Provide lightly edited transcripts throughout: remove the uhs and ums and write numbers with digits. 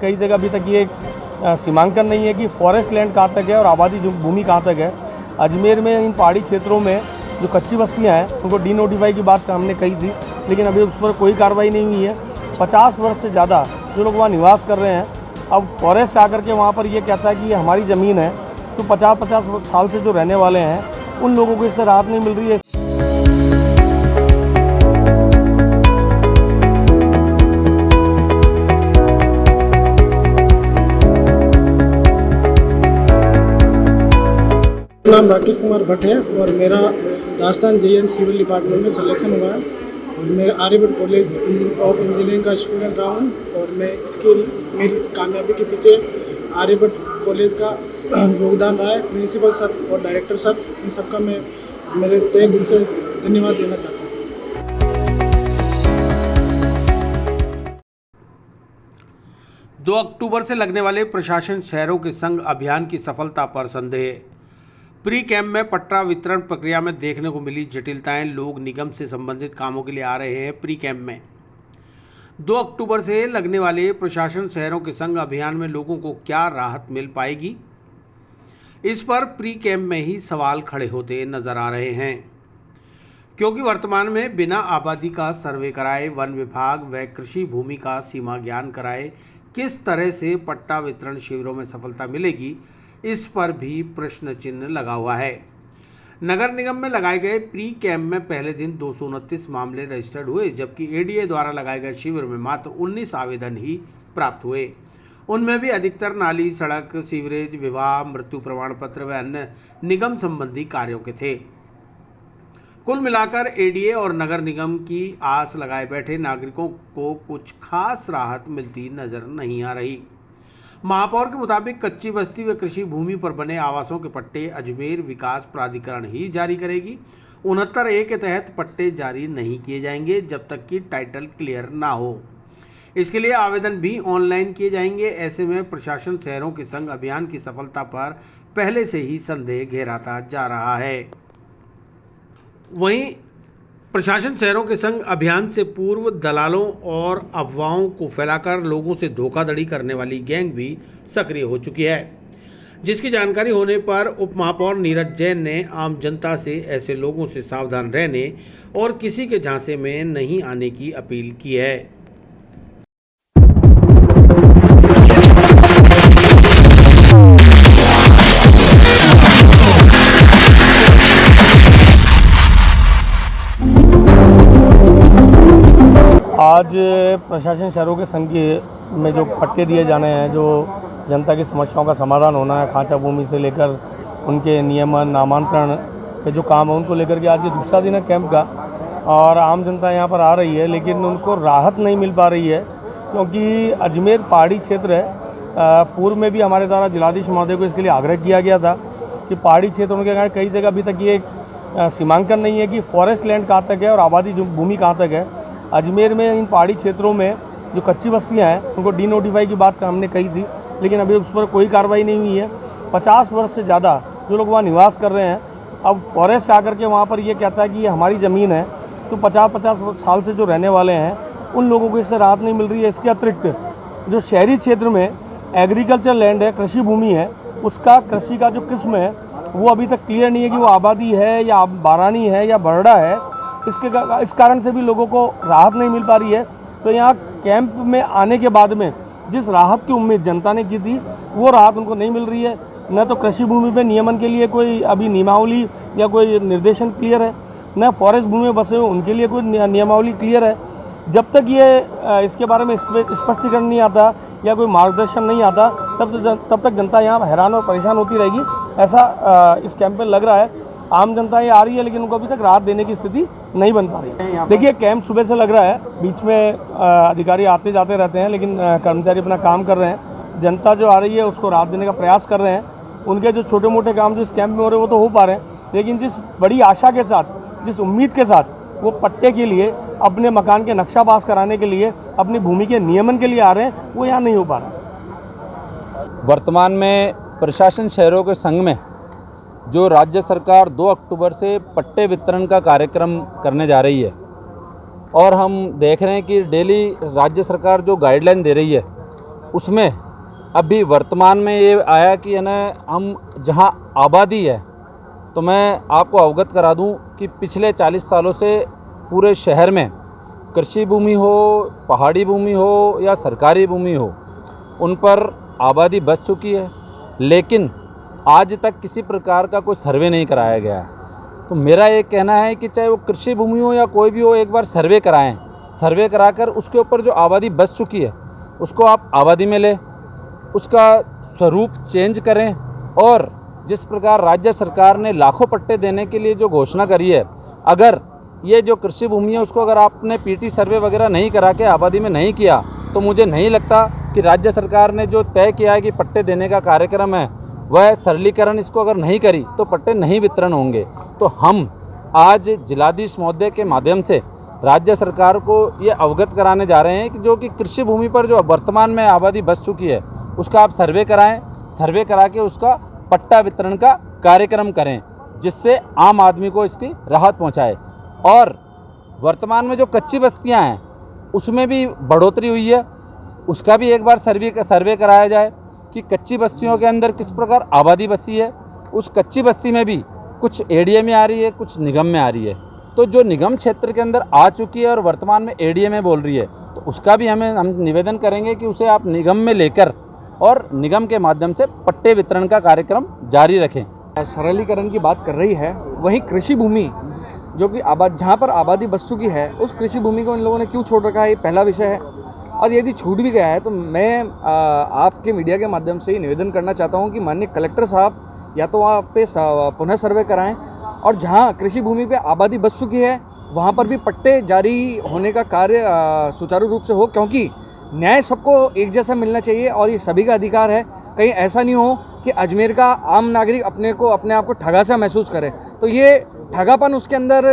कई जगह अभी तक ये सीमांकन नहीं है कि फॉरेस्ट लैंड कहाँ तक है और आबादी भूमि कहाँ तक है। अजमेर में इन पहाड़ी क्षेत्रों में जो कच्ची बस्तियाँ हैं उनको डी नोटिफाई की बात हमने कही थी, लेकिन अभी उस पर कोई कार्रवाई नहीं हुई है। 50 वर्ष से ज़्यादा जो लोग वहाँ निवास कर रहे हैं, अब फॉरेस्ट आकर के वहाँ पर ये कहता है कि ये हमारी ज़मीन है, तो 50-50 साल से जो रहने वाले हैं उन लोगों को इससे राहत नहीं मिल रही है। नाम राकेश कुमार भट्ट है और मेरा राजस्थान JN सिविल डिपार्टमेंट में सिलेक्शन हुआ है और मैं आर्यभट्ट कॉलेज ऑफ इंजीनियरिंग का स्टूडेंट रहा हूँ और मैं इसके मेरी कामयाबी के पीछे आर्यभट्ट कॉलेज का योगदान रहा है। प्रिंसिपल सर और डायरेक्टर सर, इन सबका मैं मेरे तहे दिल से धन्यवाद देना चाहता हूँ। 2 अक्टूबर से लगने वाले प्रशासन शहरों के संग अभियान की सफलता पर संदेह। प्री कैंप में पट्टा वितरण प्रक्रिया में देखने को मिली जटिलताएं। लोग निगम से संबंधित कामों के लिए आ रहे हैं प्री कैंप में। 2 अक्टूबर से लगने वाले प्रशासन शहरों के संग अभियान में लोगों को क्या राहत मिल पाएगी, इस पर प्री कैंप में ही सवाल खड़े होते नजर आ रहे हैं, क्योंकि वर्तमान में बिना आबादी का सर्वे कराए वन विभाग व कृषि भूमि का सीमा ज्ञान कराए किस तरह से पट्टा वितरण शिविरों में सफलता मिलेगी, इस पर भी प्रश्न चिन्ह लगा हुआ है। नगर निगम में लगाए गए प्री कैंप में पहले दिन 229 मामले रजिस्टर्ड हुए, जबकि ADA द्वारा लगाए गए शिविर में मात्र 19 आवेदन ही प्राप्त हुए। उनमें भी अधिकतर नाली, सड़क, सीवरेज, विवाह, मृत्यु प्रमाण पत्र व अन्य निगम संबंधी कार्यों के थे। कुल मिलाकर ADA और नगर निगम की आस लगाए बैठे नागरिकों को कुछ खास राहत मिलती नजर नहीं आ रही। महापौर के मुताबिक कच्ची बस्ती व कृषि भूमि पर बने आवासों के पट्टे अजमेर विकास प्राधिकरण ही जारी करेगी। 69A के तहत पट्टे जारी नहीं किए जाएंगे जब तक कि टाइटल क्लियर ना हो। इसके लिए आवेदन भी ऑनलाइन किए जाएंगे। ऐसे में प्रशासन शहरों के संग अभियान की सफलता पर पहले से ही संदेह घेराता जा रहा है। वहीं प्रशासन शहरों के संग अभियान से पूर्व दलालों और अफवाहों को फैलाकर लोगों से धोखाधड़ी करने वाली गैंग भी सक्रिय हो चुकी है, जिसकी जानकारी होने पर उप महापौर नीरज जैन ने आम जनता से ऐसे लोगों से सावधान रहने और किसी के झांसे में नहीं आने की अपील की है। आज प्रशासन शहरों के संघ में जो पट्टे दिए जाने हैं, जो जनता की समस्याओं का समाधान होना है, खांचा भूमि से लेकर उनके नियमन, नामांतरण के जो काम है, उनको लेकर के आज ये दूसरा दिन है कैंप का। और आम जनता यहाँ पर आ रही है, लेकिन उनको राहत नहीं मिल पा रही है, क्योंकि अजमेर पहाड़ी क्षेत्र है। पूर्व में भी हमारे द्वारा जिलाधीश महोदय को इसके लिए आग्रह किया गया था कि पहाड़ी क्षेत्रों के कारण कई जगह अभी तक ये सीमांकन नहीं है कि फॉरेस्ट लैंड कहाँ तक है और आबादी भूमि कहाँ तक है। अजमेर में इन पहाड़ी क्षेत्रों में जो कच्ची बस्तियां हैं उनको डी नोटिफाई की बात हमने कही थी, लेकिन अभी उस पर कोई कार्रवाई नहीं हुई है। 50 वर्ष से ज़्यादा जो लोग वहाँ निवास कर रहे हैं, अब फॉरेस्ट आकर के वहाँ पर ये कहता है कि ये हमारी ज़मीन है, तो 50-50 साल से जो रहने वाले हैं उन लोगों को इससे राहत नहीं मिल रही है। इसके अतिरिक्त जो शहरी क्षेत्र में एग्रीकल्चर लैंड है, कृषि भूमि है, उसका कृषि का जो किस्म है वो अभी तक क्लियर नहीं है कि वो आबादी है या बारानी है या बरड़ा है। इस कारण से भी लोगों को राहत नहीं मिल पा रही है। तो यहाँ कैंप में आने के बाद में जिस राहत की उम्मीद जनता ने की थी, वो राहत उनको नहीं मिल रही है। न तो कृषि भूमि पे नियमन के लिए कोई अभी नियमावली या कोई निर्देशन क्लियर है, न फॉरेस्ट भूमि में बसे हुए उनके लिए कोई नियमावली क्लियर है। जब तक ये इसके बारे में स्पष्टीकरण नहीं आता या कोई मार्गदर्शन नहीं आता, तब तक जनता यहाँ हैरान और परेशान होती रहेगी, ऐसा इस कैंप में लग रहा है। आम जनता ये आ रही है, लेकिन उनको अभी तक राहत देने की स्थिति नहीं बन पा रही है। देखिए, कैंप सुबह से लग रहा है, बीच में अधिकारी आते जाते रहते हैं, लेकिन कर्मचारी अपना काम कर रहे हैं। जनता जो आ रही है उसको राहत देने का प्रयास कर रहे हैं। उनके जो छोटे मोटे काम जो इस कैंप में हो रहे हैं वो तो हो पा रहे हैं, लेकिन जिस बड़ी आशा के साथ, जिस उम्मीद के साथ वो पट्टे के लिए, अपने मकान के नक्शा पास कराने के लिए, अपनी भूमि के नियमन के लिए आ रहे हैं, वो यहाँ नहीं हो पा रहा। वर्तमान में प्रशासन शहरों के संघ में जो राज्य सरकार 2 अक्टूबर से पट्टे वितरण का कार्यक्रम करने जा रही है, और हम देख रहे हैं कि डेली राज्य सरकार जो गाइडलाइन दे रही है उसमें अभी वर्तमान में ये आया कि है ना, हम जहाँ आबादी है, तो मैं आपको अवगत करा दूं कि पिछले 40 सालों से पूरे शहर में कृषि भूमि हो, पहाड़ी भूमि हो या सरकारी भूमि हो, उन पर आबादी बस चुकी है, लेकिन आज तक किसी प्रकार का कोई सर्वे नहीं कराया गया है। तो मेरा ये कहना है कि चाहे वो कृषि भूमि हो या कोई भी हो, एक बार सर्वे कराएं। सर्वे कराकर उसके ऊपर जो आबादी बस चुकी है उसको आप आबादी में लें, उसका स्वरूप चेंज करें, और जिस प्रकार राज्य सरकार ने लाखों पट्टे देने के लिए जो घोषणा करी है, अगर ये जो कृषि भूमि है उसको अगर आपने पीटी सर्वे वगैरह नहीं करा के आबादी में नहीं किया, तो मुझे नहीं लगता कि राज्य सरकार ने जो तय किया है कि पट्टे देने का कार्यक्रम है, वह सरलीकरण इसको अगर नहीं करी तो पट्टे नहीं वितरण होंगे। तो हम आज जिलाधीश महोदय के माध्यम से राज्य सरकार को ये अवगत कराने जा रहे हैं कि जो कि कृषि भूमि पर जो वर्तमान में आबादी बस चुकी है उसका आप सर्वे कराएं, सर्वे करा के उसका पट्टा वितरण का कार्यक्रम करें, जिससे आम आदमी को इसकी राहत पहुंचाए। और वर्तमान में जो कच्ची बस्तियां हैं उसमें भी बढ़ोतरी हुई है, उसका भी एक बार सर्वे कराया जाए कि कच्ची बस्तियों के अंदर किस प्रकार आबादी बसी है। उस कच्ची बस्ती में भी कुछ एडीए में आ रही है, कुछ निगम में आ रही है। तो जो निगम क्षेत्र के अंदर आ चुकी है और वर्तमान में एडीए में बोल रही है, तो उसका भी हम निवेदन करेंगे कि उसे आप निगम में लेकर और निगम के माध्यम से पट्टे वितरण का कार्यक्रम जारी रखें। सरलीकरण की बात कर रही है, वहीं कृषि भूमि जो कि जहाँ पर आबादी बस चुकी है उस कृषि भूमि को इन लोगों ने क्यों छोड़ रखा है, ये पहला विषय है। और यदि छूट भी गया है तो मैं आपके मीडिया के माध्यम से ही निवेदन करना चाहता हूँ कि माननीय कलेक्टर साहब या तो वहाँ पे पुनः सर्वे कराएं, और जहाँ कृषि भूमि पे आबादी बस चुकी है वहाँ पर भी पट्टे जारी होने का कार्य सुचारू रूप से हो, क्योंकि न्याय सबको एक जैसा मिलना चाहिए और ये सभी का अधिकार है। कहीं ऐसा नहीं हो कि अजमेर का आम नागरिक अपने आप को ठगा सा महसूस करे, तो ये ठगापन उसके अंदर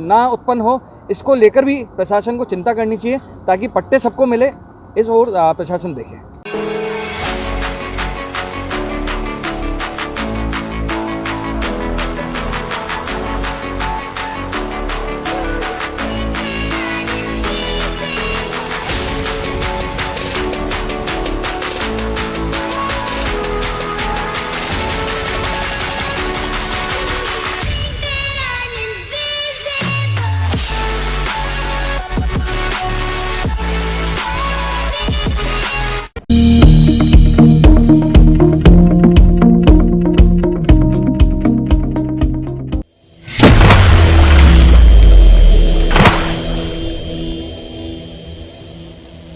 ना उत्पन्न हो, इसको लेकर भी प्रशासन को चिंता करनी चाहिए ताकि पट्टे सबको मिले, इस ओर प्रशासन देखे।